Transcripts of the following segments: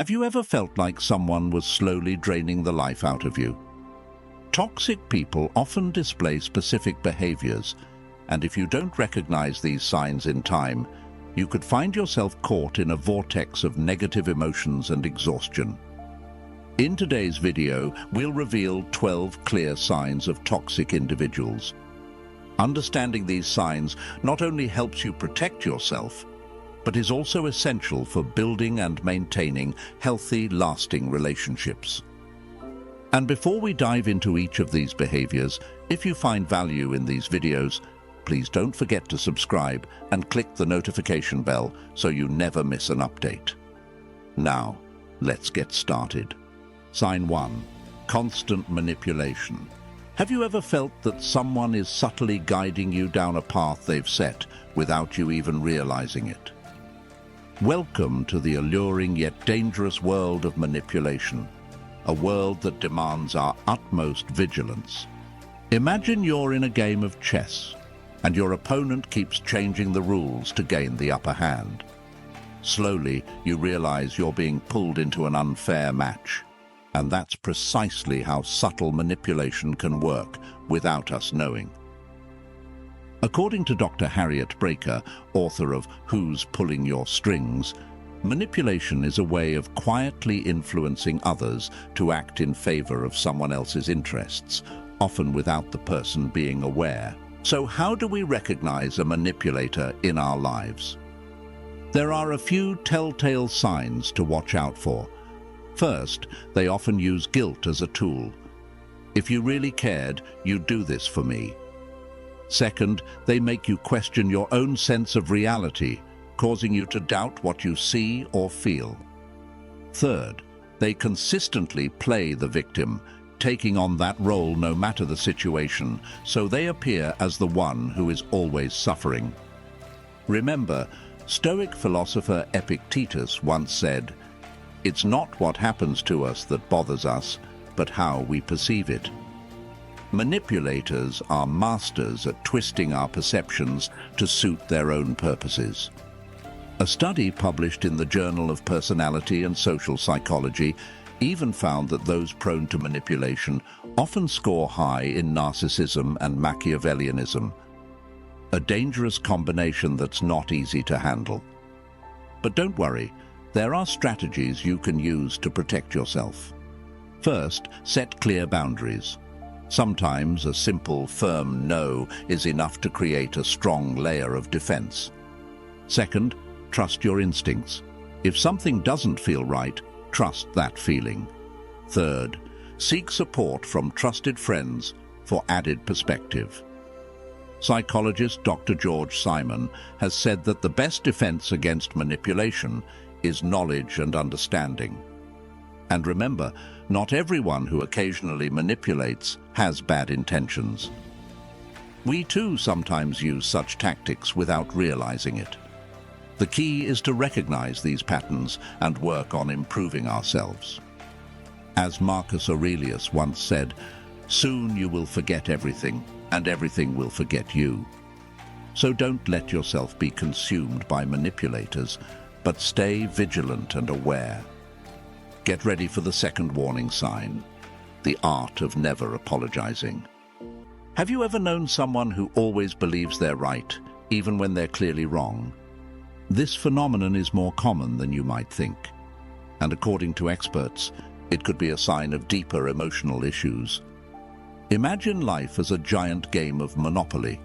Have you ever felt like someone was slowly draining the life out of you? Toxic people often display specific behaviors, and if you don't recognize these signs in time, you could find yourself caught in a vortex of negative emotions and exhaustion. In today's video, we'll reveal 12 clear signs of toxic individuals. Understanding these signs not only helps you protect yourself, but is also essential for building and maintaining healthy, lasting relationships. And before we dive into each of these behaviors, if you find value in these videos, please don't forget to subscribe and click the notification bell so you never miss an update. Now, let's get started. Sign 1. Constant manipulation. Have you ever felt that someone is subtly guiding you down a path they've set without you even realizing it? Welcome to the alluring yet dangerous world of manipulation, a world that demands our utmost vigilance. Imagine you're in a game of chess, and your opponent keeps changing the rules to gain the upper hand. Slowly, you realize you're being pulled into an unfair match, and that's precisely how subtle manipulation can work without us knowing. According to Dr. Harriet Breaker, author of Who's Pulling Your Strings, manipulation is a way of quietly influencing others to act in favor of someone else's interests, often without the person being aware. So how do we recognize a manipulator in our lives? There are a few telltale signs to watch out for. First, they often use guilt as a tool. If you really cared, you'd do this for me. Second, they make you question your own sense of reality, causing you to doubt what you see or feel. Third, they consistently play the victim, taking on that role no matter the situation, so they appear as the one who is always suffering. Remember, Stoic philosopher Epictetus once said, "It's not what happens to us that bothers us, but how we perceive it." Manipulators are masters at twisting our perceptions to suit their own purposes. A study published in the Journal of Personality and Social Psychology even found that those prone to manipulation often score high in narcissism and Machiavellianism, a dangerous combination that's not easy to handle. But don't worry, there are strategies you can use to protect yourself. First, set clear boundaries. Sometimes a simple, firm no is enough to create a strong layer of defense. Second, trust your instincts. If something doesn't feel right, trust that feeling. Third, seek support from trusted friends for added perspective. Psychologist Dr. George Simon has said that the best defense against manipulation is knowledge and understanding. And remember, not everyone who occasionally manipulates has bad intentions. We too sometimes use such tactics without realizing it. The key is to recognize these patterns and work on improving ourselves. As Marcus Aurelius once said, "Soon you will forget everything, and everything will forget you." So don't let yourself be consumed by manipulators, but stay vigilant and aware. Get ready for the second warning sign, the art of never apologizing. Have you ever known someone who always believes they're right, even when they're clearly wrong? This phenomenon is more common than you might think, and according to experts, it could be a sign of deeper emotional issues. Imagine life as a giant game of Monopoly.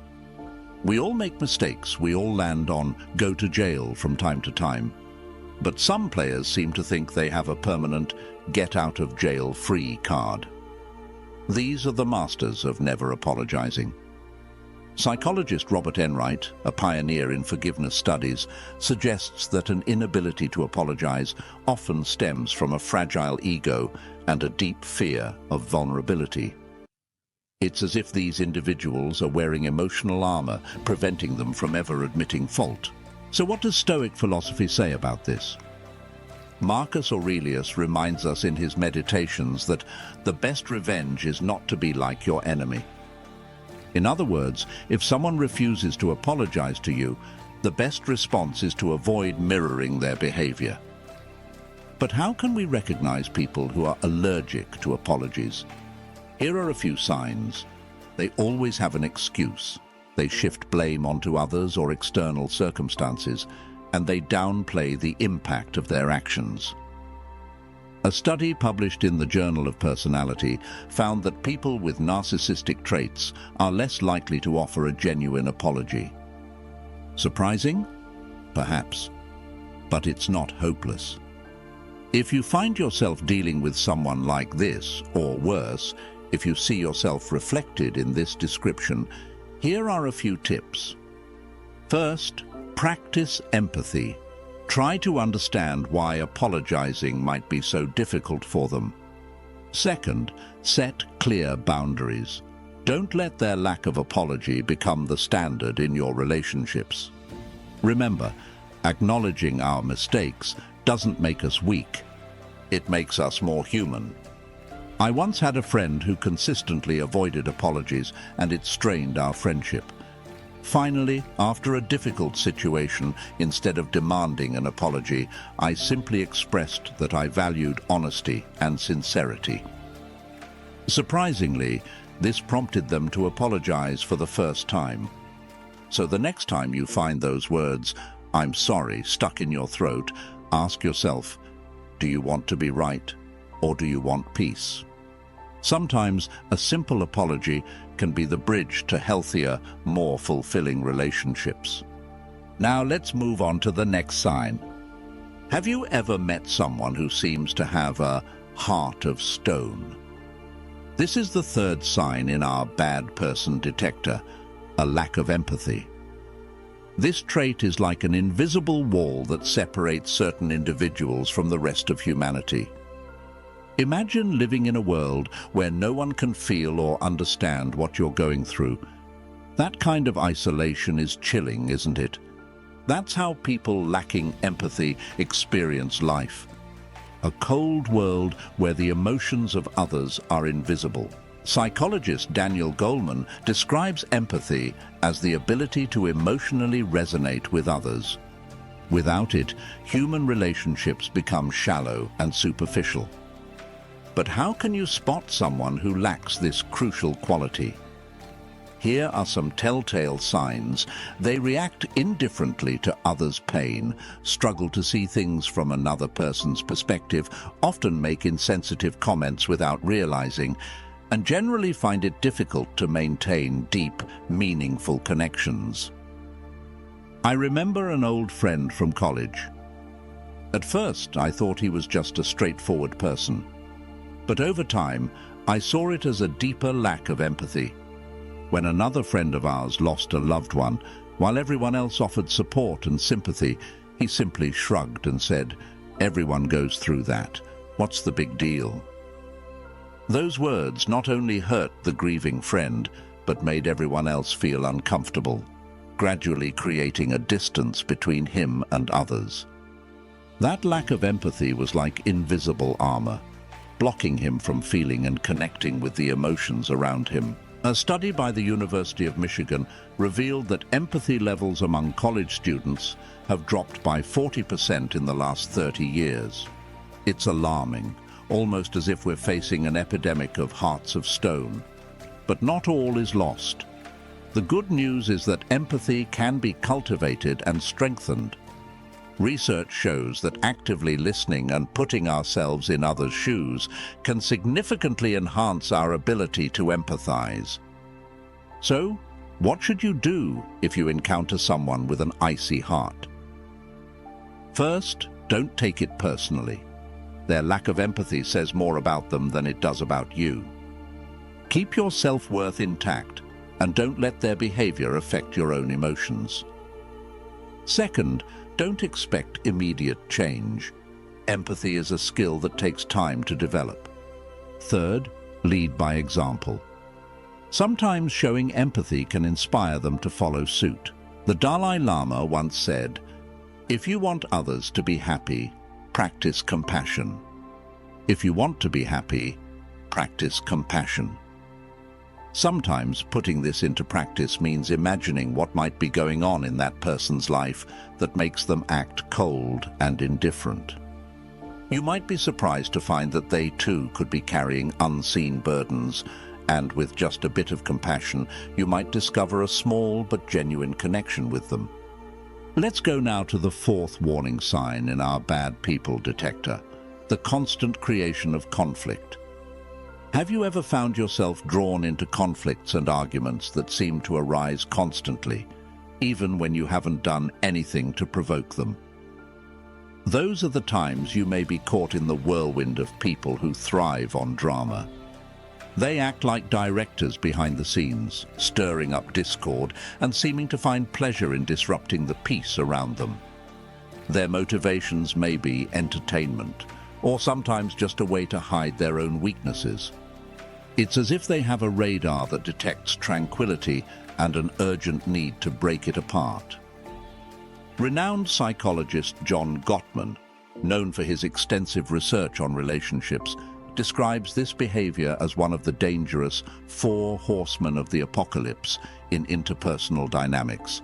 We all make mistakes, we all land on go to jail from time to time. But some players seem to think they have a permanent get-out-of-jail-free card. These are the masters of never apologizing. Psychologist Robert Enright, a pioneer in forgiveness studies, suggests that an inability to apologize often stems from a fragile ego and a deep fear of vulnerability. It's as if these individuals are wearing emotional armor, preventing them from ever admitting fault. So what does Stoic philosophy say about this? Marcus Aurelius reminds us in his Meditations that the best revenge is not to be like your enemy. In other words, if someone refuses to apologize to you, the best response is to avoid mirroring their behavior. But how can we recognize people who are allergic to apologies? Here are a few signs. They always have an excuse. They shift blame onto others or external circumstances, and they downplay the impact of their actions. A study published in the Journal of Personality found that people with narcissistic traits are less likely to offer a genuine apology. Surprising? Perhaps. But it's not hopeless. If you find yourself dealing with someone like this, or worse, if you see yourself reflected in this description, here are a few tips. First, practice empathy. Try to understand why apologizing might be so difficult for them. Second, set clear boundaries. Don't let their lack of apology become the standard in your relationships. Remember, acknowledging our mistakes doesn't make us weak. It makes us more human. I once had a friend who consistently avoided apologies, and it strained our friendship. Finally, after a difficult situation, instead of demanding an apology, I simply expressed that I valued honesty and sincerity. Surprisingly, this prompted them to apologize for the first time. So the next time you find those words, "I'm sorry," stuck in your throat, ask yourself, do you want to be right, or do you want peace? Sometimes a simple apology can be the bridge to healthier, more fulfilling relationships. Now let's move on to the next sign. Have you ever met someone who seems to have a heart of stone? This is the third sign in our bad person detector, a lack of empathy. This trait is like an invisible wall that separates certain individuals from the rest of humanity. Imagine living in a world where no one can feel or understand what you're going through. That kind of isolation is chilling, isn't it? That's how people lacking empathy experience life. A cold world where the emotions of others are invisible. Psychologist Daniel Goleman describes empathy as the ability to emotionally resonate with others. Without it, human relationships become shallow and superficial. But how can you spot someone who lacks this crucial quality? Here are some telltale signs. They react indifferently to others' pain, struggle to see things from another person's perspective, often make insensitive comments without realizing, and generally find it difficult to maintain deep, meaningful connections. I remember an old friend from college. At first, I thought he was just a straightforward person. But over time, I saw it as a deeper lack of empathy. When another friend of ours lost a loved one, while everyone else offered support and sympathy, he simply shrugged and said, "Everyone goes through that. What's the big deal?" Those words not only hurt the grieving friend, but made everyone else feel uncomfortable, gradually creating a distance between him and others. That lack of empathy was like invisible armor, blocking him from feeling and connecting with the emotions around him. A study by the University of Michigan revealed that empathy levels among college students have dropped by 40% in the last 30 years. It's alarming, almost as if we're facing an epidemic of hearts of stone. But not all is lost. The good news is that empathy can be cultivated and strengthened. Research shows that actively listening and putting ourselves in others' shoes can significantly enhance our ability to empathize. So, what should you do if you encounter someone with an icy heart? First, don't take it personally. Their lack of empathy says more about them than it does about you. Keep your self-worth intact and don't let their behavior affect your own emotions. Second, don't expect immediate change. Empathy is a skill that takes time to develop. Third, lead by example. Sometimes showing empathy can inspire them to follow suit. The Dalai Lama once said, "If you want others to be happy, practice compassion. If you want to be happy, practice compassion." Sometimes putting this into practice means imagining what might be going on in that person's life that makes them act cold and indifferent. You might be surprised to find that they too could be carrying unseen burdens, and with just a bit of compassion, you might discover a small but genuine connection with them. Let's go now to the fourth warning sign in our bad people detector, the constant creation of conflict. Have you ever found yourself drawn into conflicts and arguments that seem to arise constantly, even when you haven't done anything to provoke them? Those are the times you may be caught in the whirlwind of people who thrive on drama. They act like directors behind the scenes, stirring up discord and seeming to find pleasure in disrupting the peace around them. Their motivations may be entertainment, or sometimes just a way to hide their own weaknesses. It's as if they have a radar that detects tranquility and an urgent need to break it apart. Renowned psychologist John Gottman, known for his extensive research on relationships, describes this behavior as one of the dangerous 4 horsemen of the apocalypse in interpersonal dynamics.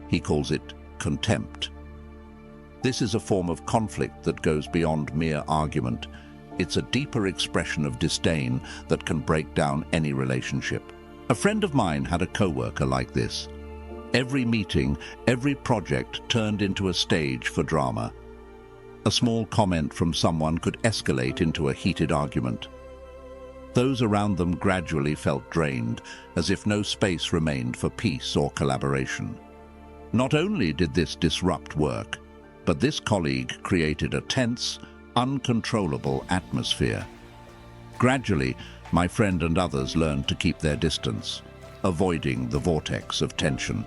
He calls it contempt. This is a form of conflict that goes beyond mere argument. It's a deeper expression of disdain that can break down any relationship. A friend of mine had a coworker like this. Every meeting, every project turned into a stage for drama. A small comment from someone could escalate into a heated argument. Those around them gradually felt drained, as if no space remained for peace or collaboration. Not only did this disrupt work, but this colleague created a tense, uncontrollable atmosphere. Gradually, my friend and others learned to keep their distance, avoiding the vortex of tension.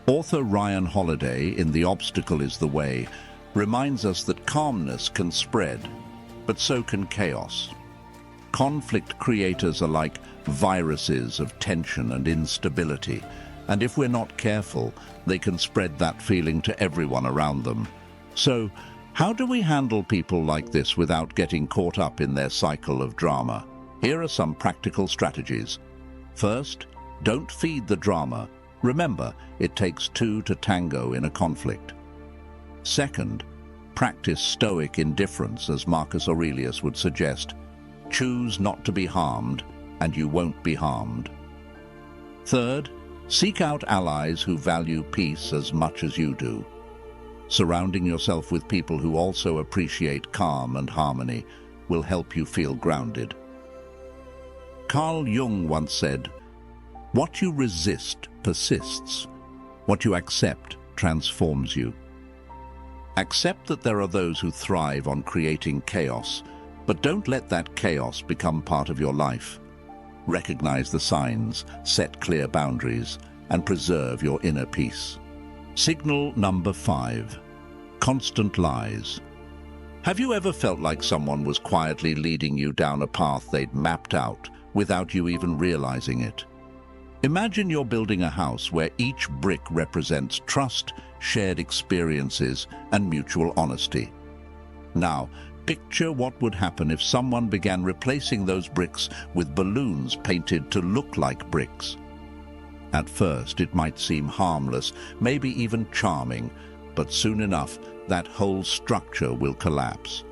Author Ryan Holiday, in The Obstacle is the Way, reminds us that calmness can spread, but so can chaos. Conflict creators are like viruses of tension and instability, and if we're not careful, they can spread that feeling to everyone around them. So, how do we handle people like this without getting caught up in their cycle of drama? Here are some practical strategies. First, don't feed the drama. Remember, it takes 2 to tango in a conflict. Second, practice Stoic indifference, as Marcus Aurelius would suggest. Choose not to be harmed, and you won't be harmed. Third, seek out allies who value peace as much as you do. Surrounding yourself with people who also appreciate calm and harmony will help you feel grounded. Carl Jung once said, "What you resist persists. What you accept transforms you." Accept that there are those who thrive on creating chaos, but don't let that chaos become part of your life. Recognize the signs, set clear boundaries, and preserve your inner peace. Signal number 5. Constant lies. Have you ever felt like someone was quietly leading you down a path they'd mapped out without you even realizing it? Imagine you're building a house where each brick represents trust, shared experiences, and mutual honesty. Now, picture what would happen if someone began replacing those bricks with balloons painted to look like bricks. At first, it might seem harmless, maybe even charming, but soon enough, that whole structure will collapse.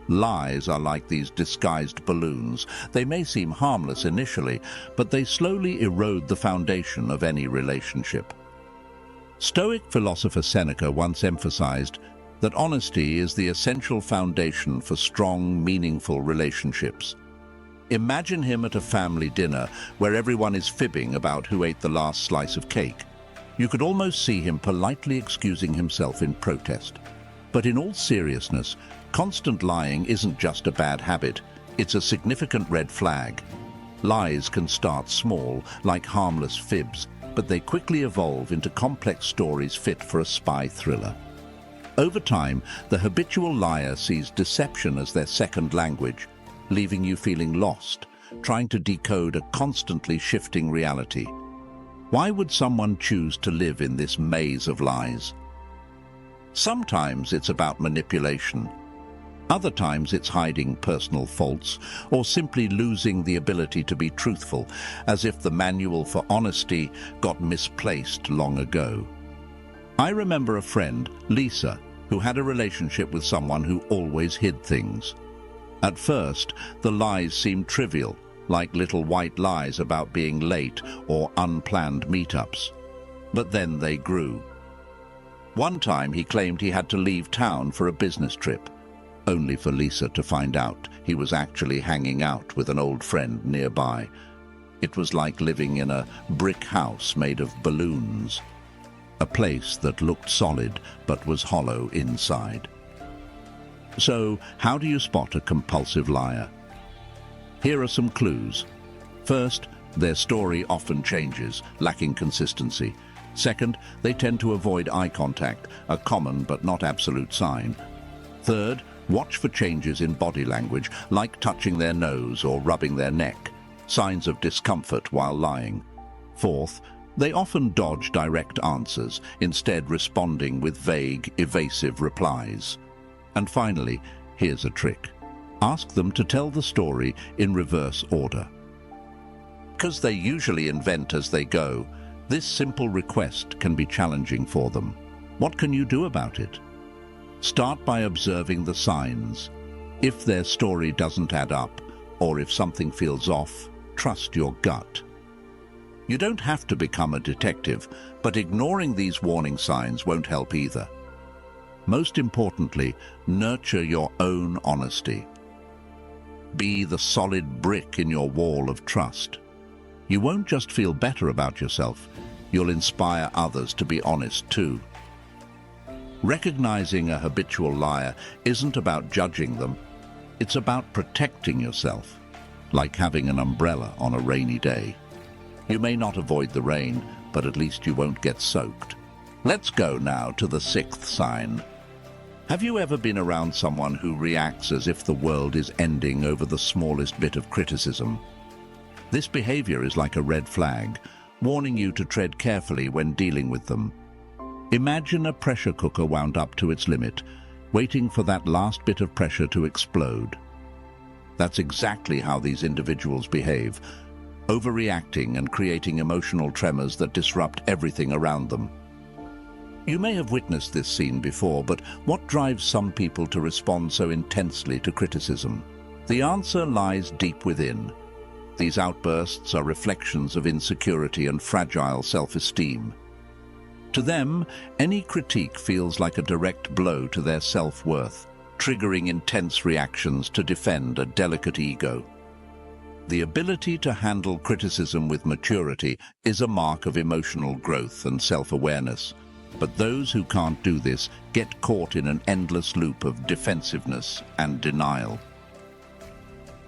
Lies are like these disguised balloons. They may seem harmless initially, but they slowly erode the foundation of any relationship. Stoic philosopher Seneca once emphasized that honesty is the essential foundation for strong, meaningful relationships. Imagine him at a family dinner where everyone is fibbing about who ate the last slice of cake. You could almost see him politely excusing himself in protest. But in all seriousness, constant lying isn't just a bad habit, it's a significant red flag. Lies can start small, like harmless fibs, but they quickly evolve into complex stories fit for a spy thriller. Over time, the habitual liar sees deception as their second language, leaving you feeling lost, trying to decode a constantly shifting reality. Why would someone choose to live in this maze of lies? Sometimes it's about manipulation. Other times it's hiding personal faults or simply losing the ability to be truthful, as if the manual for honesty got misplaced long ago. I remember a friend, Lisa, who had a relationship with someone who always hid things. At first, the lies seemed trivial, like little white lies about being late or unplanned meetups. But then they grew. One time he claimed he had to leave town for a business trip, only for Lisa to find out he was actually hanging out with an old friend nearby. It was like living in a brick house made of balloons, a place that looked solid but was hollow inside. So, how do you spot a compulsive liar? Here are some clues. First, their story often changes, lacking consistency. Second, they tend to avoid eye contact, a common but not absolute sign. Third, watch for changes in body language, like touching their nose or rubbing their neck, signs of discomfort while lying. Fourth, they often dodge direct answers, instead responding with vague, evasive replies. And finally, here's a trick. Ask them to tell the story in reverse order. Because they usually invent as they go, this simple request can be challenging for them. What can you do about it? Start by observing the signs. If their story doesn't add up, or if something feels off, trust your gut. You don't have to become a detective, but ignoring these warning signs won't help either. Most importantly, nurture your own honesty. Be the solid brick in your wall of trust. You won't just feel better about yourself, you'll inspire others to be honest too. Recognizing a habitual liar isn't about judging them, it's about protecting yourself, like having an umbrella on a rainy day. You may not avoid the rain, but at least you won't get soaked. Let's go now to the sixth sign. Have you ever been around someone who reacts as if the world is ending over the smallest bit of criticism? This behavior is like a red flag, warning you to tread carefully when dealing with them. Imagine a pressure cooker wound up to its limit, waiting for that last bit of pressure to explode. That's exactly how these individuals behave, overreacting and creating emotional tremors that disrupt everything around them. You may have witnessed this scene before, but what drives some people to respond so intensely to criticism? The answer lies deep within. These outbursts are reflections of insecurity and fragile self-esteem. To them, any critique feels like a direct blow to their self-worth, triggering intense reactions to defend a delicate ego. The ability to handle criticism with maturity is a mark of emotional growth and self-awareness. But those who can't do this get caught in an endless loop of defensiveness and denial.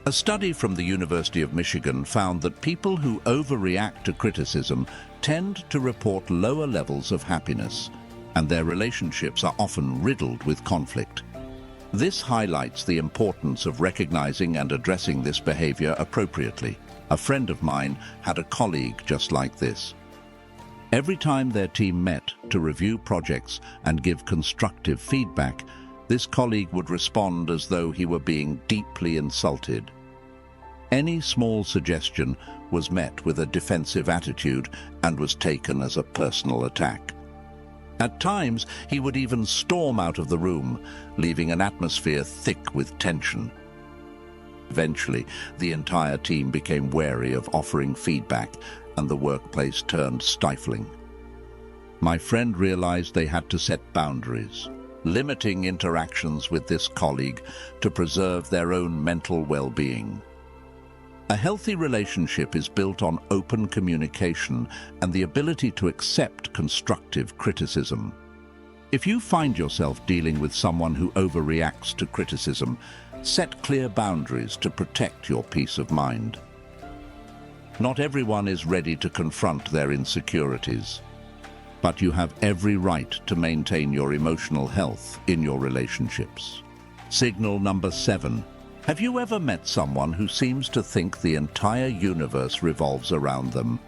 A study from the University of Michigan found that people who overreact to criticism tend to report lower levels of happiness, and their relationships are often riddled with conflict. This highlights the importance of recognizing and addressing this behavior appropriately. A friend of mine had a colleague just like this. Every time their team met to review projects and give constructive feedback, this colleague would respond as though he were being deeply insulted. Any small suggestion was met with a defensive attitude and was taken as a personal attack. At times, he would even storm out of the room, leaving an atmosphere thick with tension. Eventually, the entire team became wary of offering feedback, and the workplace turned stifling. My friend realized they had to set boundaries, limiting interactions with this colleague to preserve their own mental well-being. A healthy relationship is built on open communication and the ability to accept constructive criticism. If you find yourself dealing with someone who overreacts to criticism, set clear boundaries to protect your peace of mind. Not everyone is ready to confront their insecurities, but you have every right to maintain your emotional health in your relationships. Signal number 7. Have you ever met someone who seems to think the entire universe revolves around them?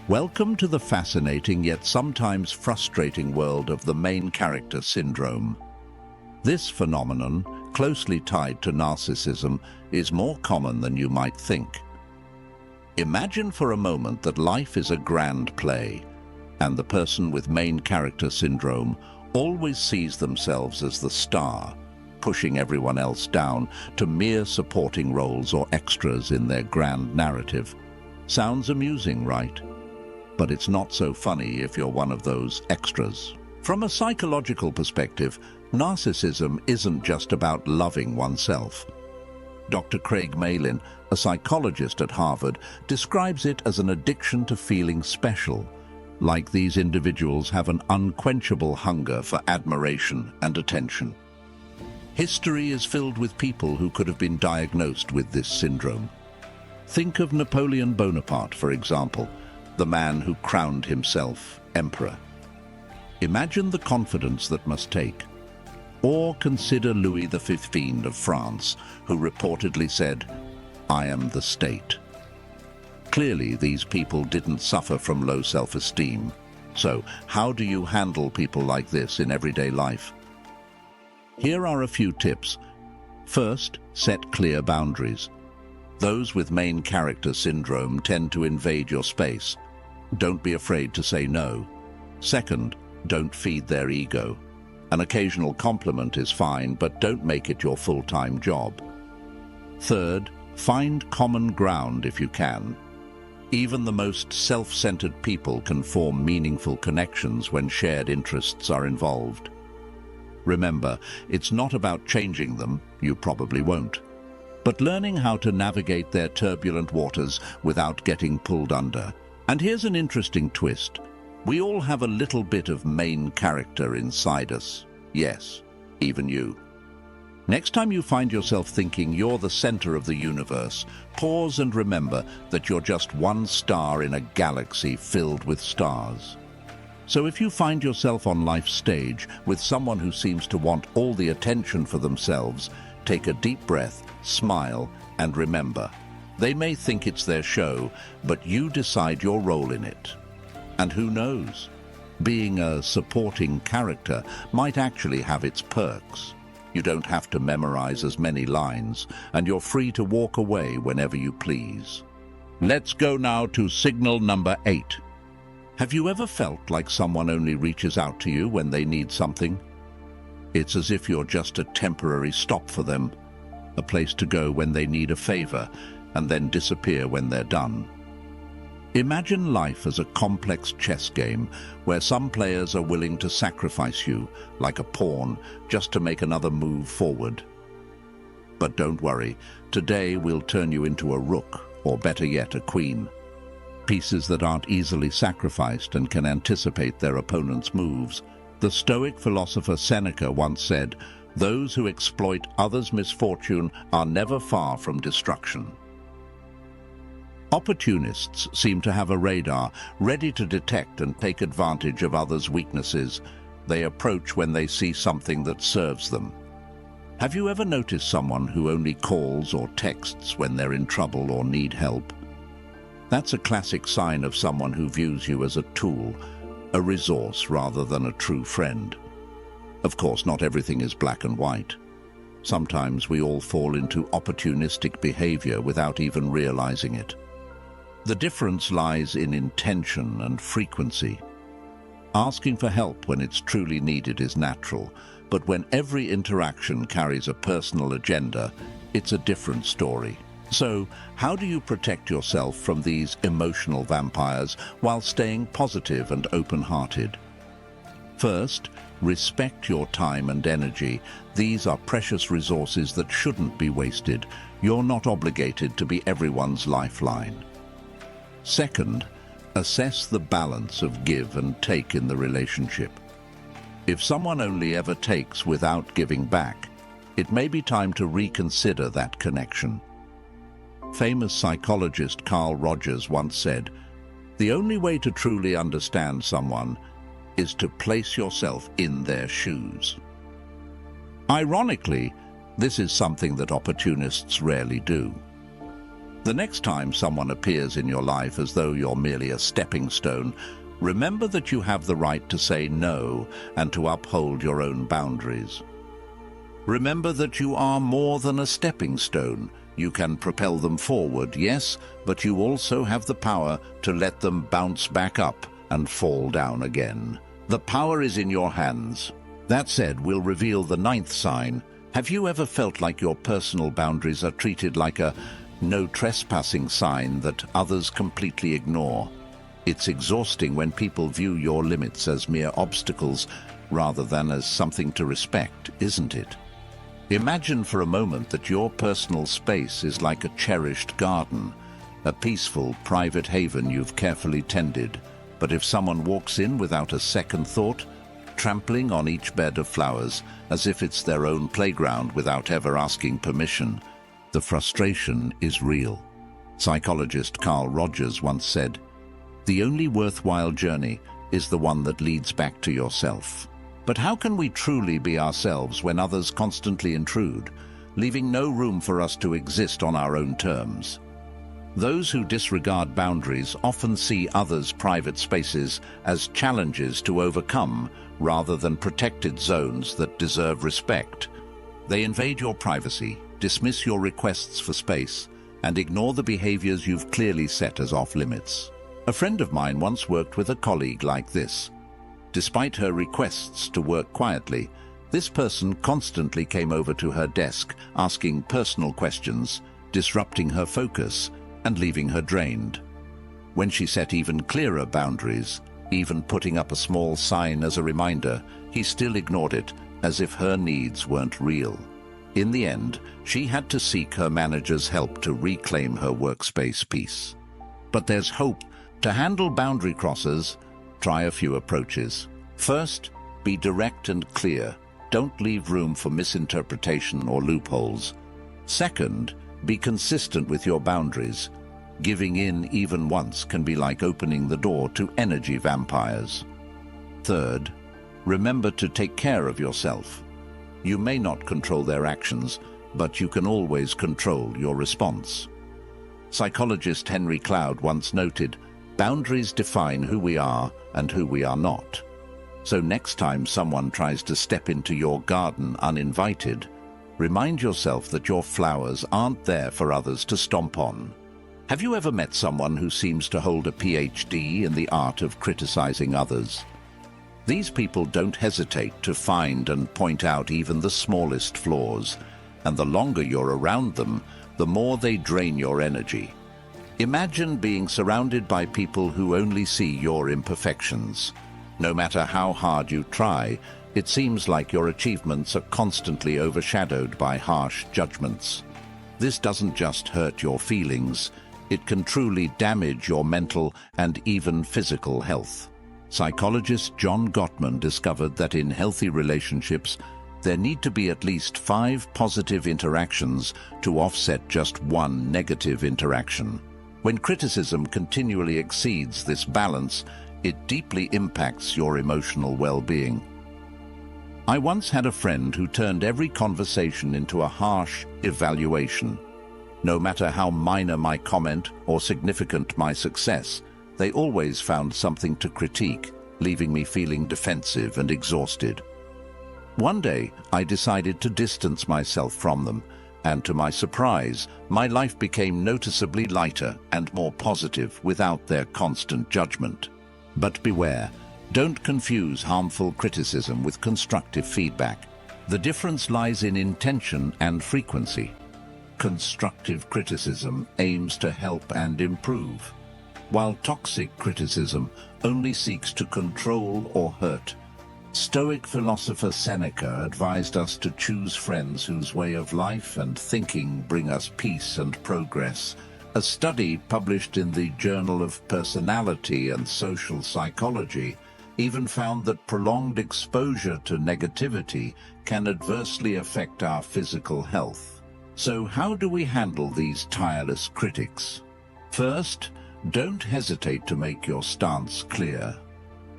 Welcome to the fascinating yet sometimes frustrating world of the main character syndrome. This phenomenon, closely tied to narcissism, is more common than you might think. Imagine for a moment that life is a grand play, and the person with main character syndrome always sees themselves as the star, pushing everyone else down to mere supporting roles or extras in their grand narrative. Sounds amusing, right? But it's not so funny if you're one of those extras. From a psychological perspective, narcissism isn't just about loving oneself. Dr. Craig Malin, a psychologist at Harvard, describes it as an addiction to feeling special, like these individuals have an unquenchable hunger for admiration and attention. History is filled with people who could have been diagnosed with this syndrome. Think of Napoleon Bonaparte, for example, the man who crowned himself emperor. Imagine the confidence that must take. Or consider Louis XV of France, who reportedly said, "I am the state." Clearly, these people didn't suffer from low self-esteem. So, how do you handle people like this in everyday life? Here are a few tips. First, set clear boundaries. Those with main character syndrome tend to invade your space. Don't be afraid to say no. Second, don't feed their ego. An occasional compliment is fine, but don't make it your full-time job. Third, find common ground if you can. Even the most self-centered people can form meaningful connections when shared interests are involved. Remember, it's not about changing them, you probably won't, but learning how to navigate their turbulent waters without getting pulled under. And here's an interesting twist. We all have a little bit of main character inside us. Yes, even you. Next time you find yourself thinking you're the center of the universe, pause and remember that you're just one star in a galaxy filled with stars. So if you find yourself on life's stage with someone who seems to want all the attention for themselves, take a deep breath, smile, and remember, they may think it's their show, but you decide your role in it. And who knows? Being a supporting character might actually have its perks. You don't have to memorize as many lines, and you're free to walk away whenever you please. Let's go now to signal number 8. Have you ever felt like someone only reaches out to you when they need something? It's as if you're just a temporary stop for them, a place to go when they need a favor, and then disappear when they're done. Imagine life as a complex chess game where some players are willing to sacrifice you, like a pawn, just to make another move forward. But don't worry, today we'll turn you into a rook, or better yet, a queen. Pieces that aren't easily sacrificed and can anticipate their opponent's moves. The Stoic philosopher Seneca once said, "Those who exploit others' misfortune are never far from destruction." Opportunists seem to have a radar, ready to detect and take advantage of others' weaknesses. They approach when they see something that serves them. Have you ever noticed someone who only calls or texts when they're in trouble or need help? That's a classic sign of someone who views you as a tool, a resource rather than a true friend. Of course, not everything is black and white. Sometimes we all fall into opportunistic behavior without even realizing it. The difference lies in intention and frequency. Asking for help when it's truly needed is natural, but when every interaction carries a personal agenda, it's a different story. So, how do you protect yourself from these emotional vampires while staying positive and open-hearted? First, respect your time and energy. These are precious resources that shouldn't be wasted. You're not obligated to be everyone's lifeline. Second, assess the balance of give and take in the relationship. If someone only ever takes without giving back, it may be time to reconsider that connection. Famous psychologist Carl Rogers once said, "The only way to truly understand someone is to place yourself in their shoes." Ironically, this is something that opportunists rarely do. The next time someone appears in your life as though you're merely a stepping stone, remember that you have the right to say no and to uphold your own boundaries. Remember that you are more than a stepping stone. You can propel them forward, yes, but you also have the power to let them bounce back up and fall down again. The power is in your hands. That said, we'll reveal the ninth sign. Have you ever felt like your personal boundaries are treated like a no trespassing sign that others completely ignore? It's exhausting when people view your limits as mere obstacles rather than as something to respect, isn't it? Imagine for a moment that your personal space is like a cherished garden, a peaceful, private haven you've carefully tended. But if someone walks in without a second thought, trampling on each bed of flowers as if it's their own playground without ever asking permission, the frustration is real. Psychologist Carl Rogers once said, "The only worthwhile journey is the one that leads back to yourself." But how can we truly be ourselves when others constantly intrude, leaving no room for us to exist on our own terms? Those who disregard boundaries often see others' private spaces as challenges to overcome rather than protected zones that deserve respect. They invade your privacy, dismiss your requests for space, and ignore the behaviors you've clearly set as off-limits. A friend of mine once worked with a colleague like this. Despite her requests to work quietly, this person constantly came over to her desk, asking personal questions, disrupting her focus, and leaving her drained. When she set even clearer boundaries, even putting up a small sign as a reminder, he still ignored it, as if her needs weren't real. In the end, she had to seek her manager's help to reclaim her workspace peace. But there's hope. To handle boundary crossers, try a few approaches. First, be direct and clear. Don't leave room for misinterpretation or loopholes. Second, be consistent with your boundaries. Giving in even once can be like opening the door to energy vampires. Third, remember to take care of yourself. You may not control their actions, but you can always control your response. Psychologist Henry Cloud once noted, "Boundaries define who we are and who we are not." So next time someone tries to step into your garden uninvited, remind yourself that your flowers aren't there for others to stomp on. Have you ever met someone who seems to hold a PhD in the art of criticizing others? These people don't hesitate to find and point out even the smallest flaws, and the longer you're around them, the more they drain your energy. Imagine being surrounded by people who only see your imperfections. No matter how hard you try, it seems like your achievements are constantly overshadowed by harsh judgments. This doesn't just hurt your feelings, it can truly damage your mental and even physical health. Psychologist John Gottman discovered that in healthy relationships, there need to be at least 5 positive interactions to offset just one negative interaction. When criticism continually exceeds this balance, it deeply impacts your emotional well-being. I once had a friend who turned every conversation into a harsh evaluation. No matter how minor my comment or significant my success, they always found something to critique, leaving me feeling defensive and exhausted. One day, I decided to distance myself from them, and to my surprise, my life became noticeably lighter and more positive without their constant judgment. But beware, don't confuse harmful criticism with constructive feedback. The difference lies in intention and frequency. Constructive criticism aims to help and improve, while toxic criticism only seeks to control or hurt. Stoic philosopher Seneca advised us to choose friends whose way of life and thinking bring us peace and progress. A study published in the Journal of Personality and Social Psychology even found that prolonged exposure to negativity can adversely affect our physical health. So how do we handle these tireless critics? First, don't hesitate to make your stance clear.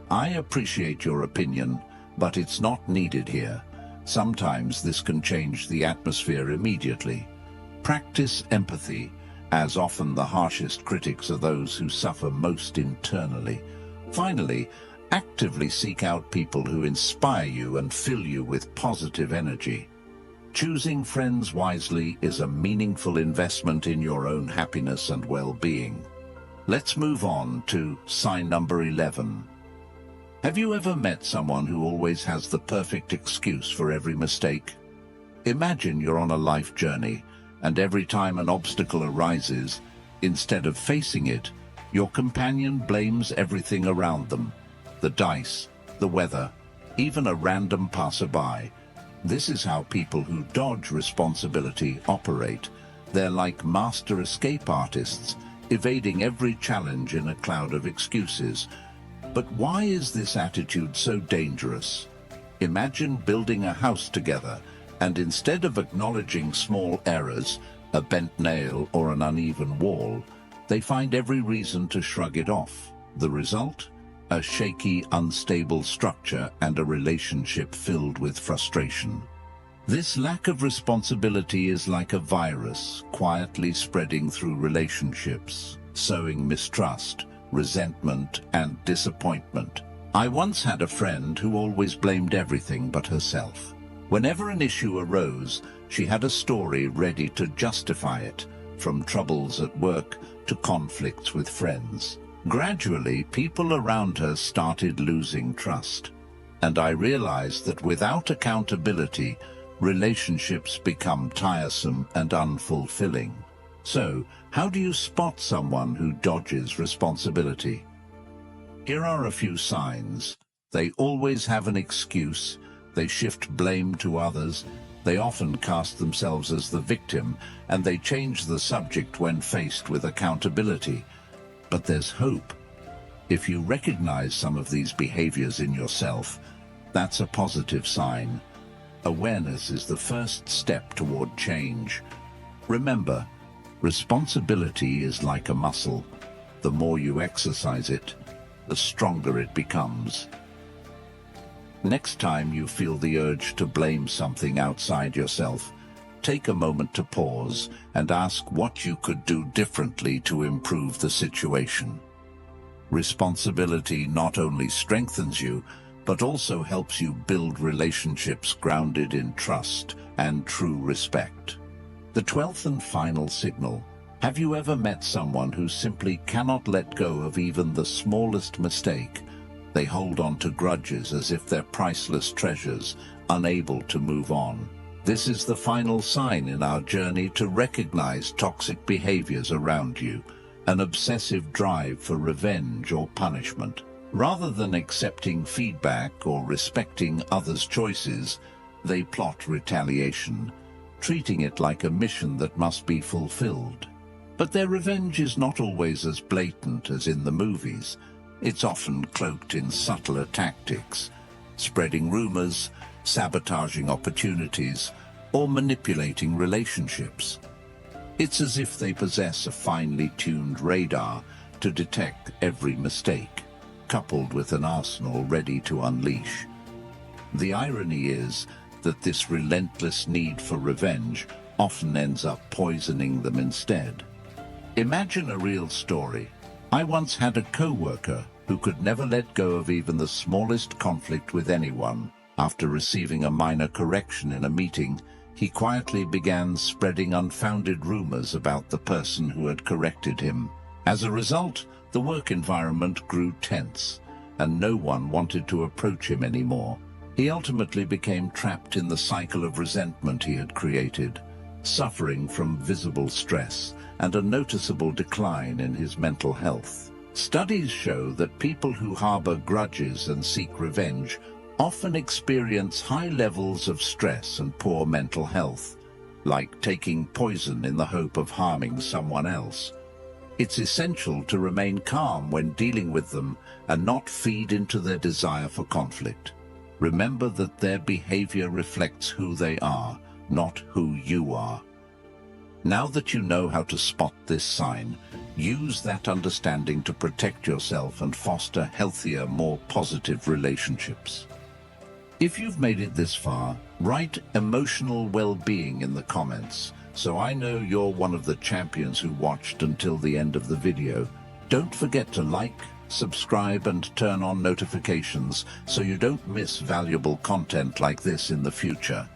I appreciate your opinion, but it's not needed here. Sometimes this can change the atmosphere immediately. Practice empathy, as often the harshest critics are those who suffer most internally. Finally, actively seek out people who inspire you and fill you with positive energy. Choosing friends wisely is a meaningful investment in your own happiness and well-being. Let's move on to sign number 11. Have you ever met someone who always has the perfect excuse for every mistake? Imagine you're on a life journey, and every time an obstacle arises, instead of facing it, your companion blames everything around them. The dice, the weather, even a random passerby. This is how people who dodge responsibility operate. They're like master escape artists, evading every challenge in a cloud of excuses. But why is this attitude so dangerous? Imagine building a house together, and instead of acknowledging small errors, a bent nail or an uneven wall, they find every reason to shrug it off. The result? A shaky, unstable structure and a relationship filled with frustration. This lack of responsibility is like a virus, quietly spreading through relationships, sowing mistrust, resentment, and disappointment. I once had a friend who always blamed everything but herself. Whenever an issue arose, she had a story ready to justify it, from troubles at work to conflicts with friends. Gradually, people around her started losing trust, and I realized that without accountability, relationships become tiresome and unfulfilling. So, how do you spot someone who dodges responsibility? Here are a few signs. They always have an excuse. They shift blame to others. They often cast themselves as the victim, and they change the subject when faced with accountability. But there's hope. If you recognize some of these behaviors in yourself, that's a positive sign. Awareness is the first step toward change. Remember, responsibility is like a muscle. The more you exercise it, the stronger it becomes. Next time you feel the urge to blame something outside yourself, take a moment to pause and ask what you could do differently to improve the situation. Responsibility not only strengthens you, but also helps you build relationships grounded in trust and true respect. The 12th and final signal. Have you ever met someone who simply cannot let go of even the smallest mistake? They hold on to grudges as if they're priceless treasures, unable to move on. This is the final sign in our journey to recognize toxic behaviors around you, an obsessive drive for revenge or punishment. Rather than accepting feedback or respecting others' choices, they plot retaliation, treating it like a mission that must be fulfilled. But their revenge is not always as blatant as in the movies. It's often cloaked in subtler tactics, spreading rumors, sabotaging opportunities, or manipulating relationships. It's as if they possess a finely tuned radar to detect every mistake, coupled with an arsenal ready to unleash. The irony is that this relentless need for revenge often ends up poisoning them instead. Imagine a real story. I once had a co-worker who could never let go of even the smallest conflict with anyone. After receiving a minor correction in a meeting, he quietly began spreading unfounded rumors about the person who had corrected him. As a result, the work environment grew tense, and no one wanted to approach him anymore. He ultimately became trapped in the cycle of resentment he had created, suffering from visible stress and a noticeable decline in his mental health. Studies show that people who harbor grudges and seek revenge often experience high levels of stress and poor mental health, like taking poison in the hope of harming someone else. It's essential to remain calm when dealing with them and not feed into their desire for conflict. Remember that their behavior reflects who they are, not who you are. Now that you know how to spot this sign, use that understanding to protect yourself and foster healthier, more positive relationships. If you've made it this far, write emotional well-being in the comments, so I know you're one of the champions who watched until the end of the video. Don't forget to like, subscribe, and turn on notifications so you don't miss valuable content like this in the future.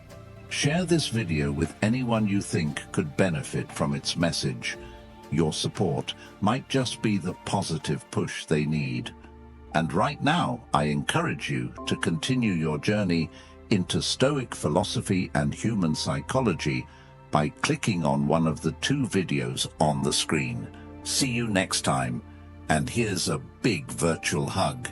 Share this video with anyone you think could benefit from its message. Your support might just be the positive push they need. And right now, I encourage you to continue your journey into Stoic philosophy and human psychology by clicking on one of the 2 videos on the screen. See you next time, and here's a big virtual hug.